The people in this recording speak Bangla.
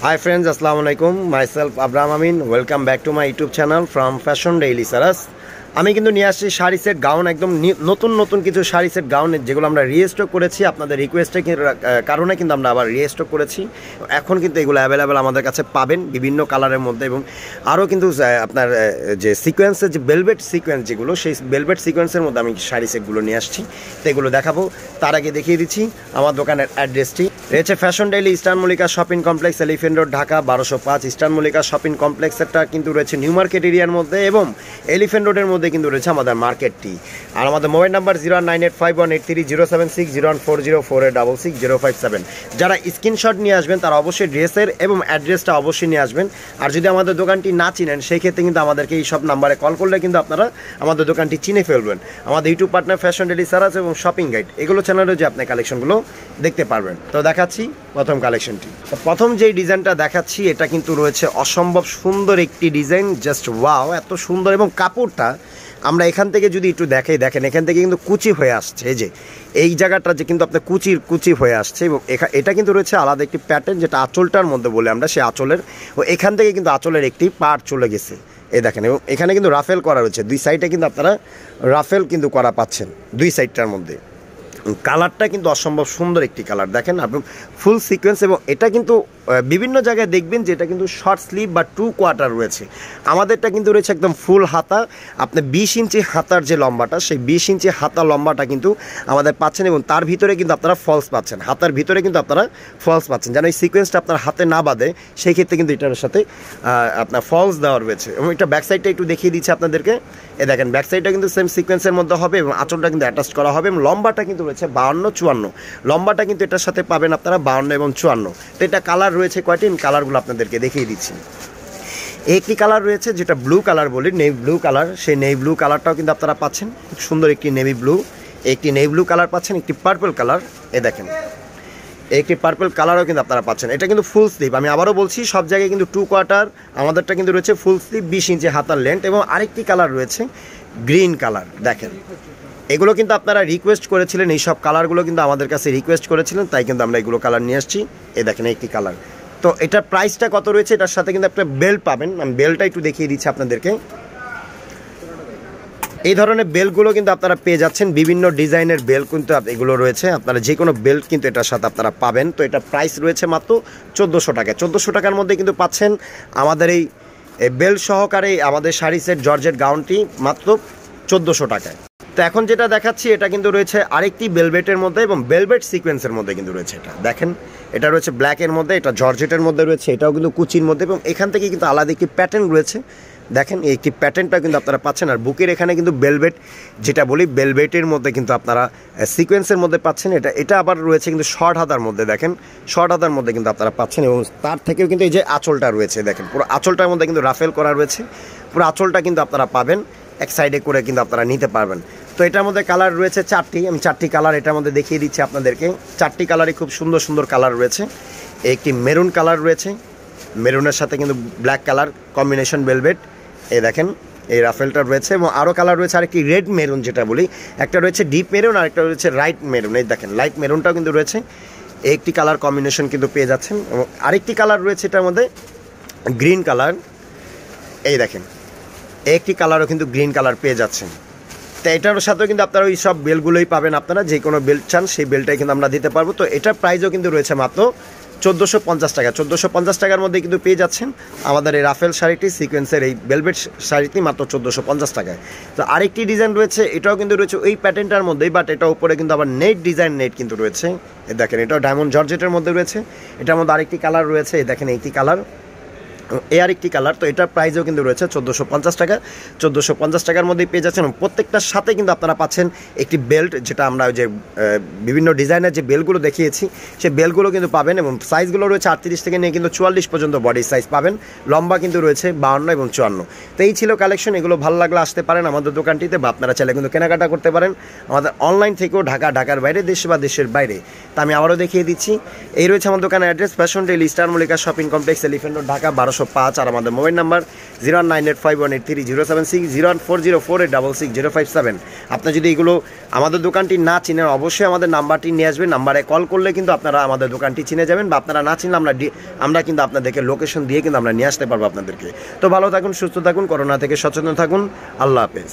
Hi friends, Assalamu alaikum. Myself Abraham Amin. Welcome back to my YouTube channel from Fashion Daily Saras. আমি কিন্তু নিয়ে আসছি শাড়ি সেট গাউন একদম নতুন নতুন কিছু শাড়ি সেট গাউন যেগুলো আমরা রিস্টক করেছি আপনাদের রিকোয়েস্টের কারণে কিন্তু আমরা আবার রিস্টক করেছি। এখন কিন্তু এগুলো অ্যাভেলেবেল আমাদের কাছে পাবেন বিভিন্ন কালারের মধ্যে এবং আরও কিন্তু আপনার যে সিকোয়েন্সের যে বেলভেট সিকোয়েন্স যেগুলো সেই বেলভেট সিকোয়েন্সের মধ্যে আমি শাড়ি সেটগুলো নিয়ে আসছি, তো এগুলো দেখাবো। তার আগে দেখিয়ে দিচ্ছি আমার দোকানের অ্যাড্রেসটি রয়েছে fashion daily eastern Mallika shopping complex, elephant road, Dhaka 1205। Eastern Mallika shopping কমপ্লেক্সেরটা কিন্তু রয়েছে নিউ মার্কেট এরিয়ার মধ্যে এবং এলিফেন্ট রোডের মধ্যে কিন্তু রয়েছে আমাদের মার্কেটটি। আর আমাদের মোবাইল নাম্বার 09851830760 01404866057। যারা স্ক্রিনশট নিয়ে আসবেন তারা অবশ্যই ড্রেসের এবং অ্যাড্রেসটা অবশ্যই নিয়ে আসবেন। আর যদি আমাদের দোকানটি না চিনেন সেই ক্ষেত্রে কিন্তু আমাদেরকে এই সব নাম্বারে কল করলে কিন্তু আপনারা আমাদের দোকানটি চিনে ফেলবেন। আমাদের ইউটিউব পার্টনার ফ্যাশন ডেইলি সারাস এবং শপিং গাইড এগুলো চ্যানেলে যে আপনি কালেকশনগুলো দেখতে পারবেন। তো দেখাচ্ছি প্রথম কালেকশনটি। প্রথম যেই ডিজাইনটা দেখাচ্ছি এটা কিন্তু রয়েছে অসম্ভব সুন্দর একটি ডিজাইন, জাস্ট ওয়াও, এত সুন্দর। এবং কাপড়টা আমরা এখান থেকে যদি একটু দেখেন এখান থেকে কিন্তু কুচি হয়ে আসছে, এই জায়গাটা যে কিন্তু আপনার কুচি হয়ে আসছে এবং এটা কিন্তু রয়েছে আলাদা একটি প্যাটার্ন যেটা আঁচলটার মধ্যে বলে আমরা, সেই আঁচলের এখান থেকে কিন্তু আঁচলের একটি পার্ট চলে গেছে এই দেখেন। এবং এখানে কিন্তু রাফেল করা রয়েছে, দুই সাইডে কিন্তু আপনারা রাফেল কিন্তু করা পাচ্ছেন দুই সাইডটার মধ্যে। কালারটা কিন্তু অসম্ভব সুন্দর একটি কালার দেখেন আপনি, ফুল সিকোয়েন্স। এবং এটা কিন্তু বিভিন্ন জায়গায় দেখবেন যে এটা কিন্তু শর্ট স্লিভ বা 2 কোয়ার্টার রয়েছে, আমাদেরটা কিন্তু রয়েছে একদম ফুল হাতা। আপনি 20 ইঞ্চি হাতার যে লম্বাটা সেই 20 ইঞ্চি হাতা লম্বাটা কিন্তু আমাদের পাচ্ছেন এবং তার ভিতরে কিন্তু আপনারা ফলস পাচ্ছেন, হাতার ভিতরে কিন্তু আপনারা ফলস পাচ্ছেন, যেন এই সিকোয়েন্সটা আপনার হাতে না বাঁধে সেই ক্ষেত্রে কিন্তু এটার সাথে আপনার ফলস দেওয়া রয়েছে। এবং এটা ব্যাক সাইডটা একটু দেখিয়ে দিচ্ছি আপনাদেরকে, দেখেন ব্যাক সাইডটা কিন্তু সেম সিকোয়েন্সের মধ্যে হবে এবং আঁচলটা কিন্তু অ্যাটাচ করা হবে এবং লম্বাটা কিন্তু রয়েছে 52-54, লম্বাটা কিন্তু এটার সাথে পাবেন আপনারা 52 এবং 54। তো এটা কালার রয়েছে কয়টি, কালারগুলো আপনাদেরকে দেখিয়ে দিচ্ছি। একটি কালার রয়েছে যেটা ব্লু কালার বলি, নেভি ব্লু কালার, সেই নেভি ব্লু কালারটাও কিন্তু আপনারা পাচ্ছেন, খুব সুন্দর একটি নেভি ব্লু। একটি নেভি ব্লু কালার পাচ্ছেন, একটি পার্পল কালার, দেখেন একটি পার্পল কালারও কিন্তু আপনারা পাচ্ছেন। এটা কিন্তু ফুল স্লিভ, আমি আবারও বলছি সব জায়গায় কিন্তু 2 কোয়ার্টার, আমাদেরটা কিন্তু রয়েছে ফুল স্লিভ 20 ইঞ্চি হাতার লেন্থ। এবং আরেকটি কালার রয়েছে গ্রিন কালার, দেখেন এগুলো কিন্তু আপনারা রিকোয়েস্ট করেছিলেন, এই সব কালারগুলো কিন্তু আমাদের কাছে রিকোয়েস্ট করেছিলেন, তাই কিন্তু আমরা এগুলো কালার নিয়ে আসছি। দেখেন একটি কালার। তো এটার প্রাইসটা কত রয়েছে, এটার সাথে কিন্তু একটা বেল্ট পাবেন, আমি বেল্টটা একটু দেখিয়ে দিচ্ছি আপনাদেরকে। এই ধরনের বেল্টগুলো কিন্তু আপনারা পেয়ে যাচ্ছেন, বিভিন্ন ডিজাইনের বেল্ট কিন্তু এগুলো রয়েছে, আপনারা যে কোনো বেল্ট কিন্তু এটার সাথে আপনারা পাবেন। তো এটা প্রাইস রয়েছে মাত্র 1400 টাকা। 1400 টাকার মধ্যে কিন্তু পাচ্ছেন আমাদের এই বেল্ট সহকারে আমাদের শাড়ি সেট জর্জেট গাউনটি মাত্র 1400 টাকায়। তো এখন যেটা দেখাচ্ছি এটা কিন্তু রয়েছে আরেকটি বেলভেটের মধ্যে এবং বেলভেট সিকোয়েন্সের মধ্যে কিন্তু রয়েছে। এটা দেখেন, এটা রয়েছে ব্ল্যাকের মধ্যে, এটা জর্জেটের মধ্যে রয়েছে, এটাও কিন্তু কুচির মধ্যে এবং এখান থেকে কিন্তু আলাদা একটি প্যাটার্ন রয়েছে, দেখেন এই একটি প্যাটার্নটা কিন্তু আপনারা পাচ্ছেন। আর বুকের এখানে কিন্তু বেলভেট যেটা বলি, বেলভেটের মধ্যে কিন্তু আপনারা সিকোয়েন্সের মধ্যে পাচ্ছেন। এটা আবার রয়েছে কিন্তু শর্ট হাতার মধ্যে, দেখেন শর্ট হাতার মধ্যে কিন্তু আপনারা পাচ্ছেন। এবং তার থেকেও কিন্তু এই যে আঁচলটা রয়েছে, দেখেন পুরো আঁচলটার মধ্যে কিন্তু রাফেল করা রয়েছে, পুরো আঁচলটা কিন্তু আপনারা পাবেন, এক সাইডে করে কিন্তু আপনারা নিতে পারবেন। তো এটার মধ্যে কালার রয়েছে 4টি, আমি 4টি কালার এটার মধ্যে দেখিয়ে দিচ্ছি আপনাদেরকে। 4টি কালারই খুব সুন্দর সুন্দর কালার রয়েছে। একটি মেরুন কালার রয়েছে, মেরুনের সাথে কিন্তু ব্ল্যাক কালার কম্বিনেশন বেলভেট, দেখেন এই রাফেলটা রয়েছে। এবং আরও কালার রয়েছে আরেকটি রেড মেরুন যেটা বলি, একটা রয়েছে ডিপ মেরুন আর একটা রয়েছে লাইট মেরুন, এই দেখেন লাইট মেরুনটাও কিন্তু রয়েছে, একটি কালার কম্বিনেশন কিন্তু পেয়ে যাচ্ছেন। এবং আরেকটি কালার রয়েছে এটার মধ্যে গ্রিন কালার, দেখেন একটি কালারও কিন্তু গ্রিন কালার পেয়ে যাচ্ছেন। তো এটার সাথেও কিন্তু আপনারা ওই সব বেলগুলোই পাবেন, আপনারা যে কোনো বেল্ট চান সেই বেলটাই কিন্তু আমরা দিতে পারবো। তো এটার প্রাইসও কিন্তু রয়েছে মাত্র 1450 টাকা। 1450 টাকার মধ্যে কিন্তু পেয়ে যাচ্ছেন আমাদের এই রাফেল শাড়িটি, সিকোয়েন্সের এই বেলভেট শাড়িটি মাত্র 1450 টাকায়। তো আরেকটি ডিজাইন রয়েছে, এটাও কিন্তু রয়েছে ওই প্যাটার্নটার মধ্যেই, বাট এটা উপরে কিন্তু আবার নেট ডিজাইন নেট কিন্তু রয়েছে, দেখেন এটাও ডায়মন্ড জর্জেটের মধ্যে রয়েছে। এটার মধ্যে আরেকটি কালার রয়েছে, দেখেন এইটি কালার, আরেকটি কালার। তো এটার প্রাইসও কিন্তু রয়েছে 1450 টাকা। 1450 টাকার মধ্যেই পেয়ে যাচ্ছেন। প্রত্যেকটার সাথে কিন্তু আপনারা পাচ্ছেন একটি বেল্ট, যেটা আমরা ওই যে বিভিন্ন ডিজাইনের যে বেল্টগুলো দেখিয়েছি সেই বেল্টগুলো কিন্তু পাবেন। এবং সাইজগুলো রয়েছে 38 থেকে নিয়ে কিন্তু 44 পর্যন্ত বডি সাইজ পাবেন, লম্বা কিন্তু রয়েছে 52 এবং 54। তো এই ছিল কালেকশন, এগুলো ভালো লাগলে আসতে পারেন আমাদের দোকানটিতে, বা আপনারা চাইলে কিন্তু কেনাকাটা করতে পারেন আমাদের অনলাইন থেকেও, ঢাকার বাইরে, দেশ বা দেশের বাইরে। তা আমি আবারও দেখিয়ে দিচ্ছি, এই রয়েছে আমার দোকানের address fashion daily eastern Mallika shopping complex, elephant road, Dhaka 1205। 1405 আর আমাদের মোবাইল নাম্বার 09851830760 01404866057। আপনি যদি এগুলো আমাদের দোকানটি না চিনেন অবশ্যই আমাদের নাম্বারটি নিয়ে আসবেন, নাম্বারে কল করলে কিন্তু আপনারা আমাদের দোকানটি চিনে যাবেন, বা আপনারা না চিনলে আমরা কিন্তু আপনাদেরকে লোকেশন দিয়ে কিন্তু আমরা নিয়ে আসতে পারবো আপনাদেরকে। তো ভালো থাকুন, সুস্থ থাকুন, করোনা থেকে সচেতন থাকুন। আল্লাহ হাফেজ।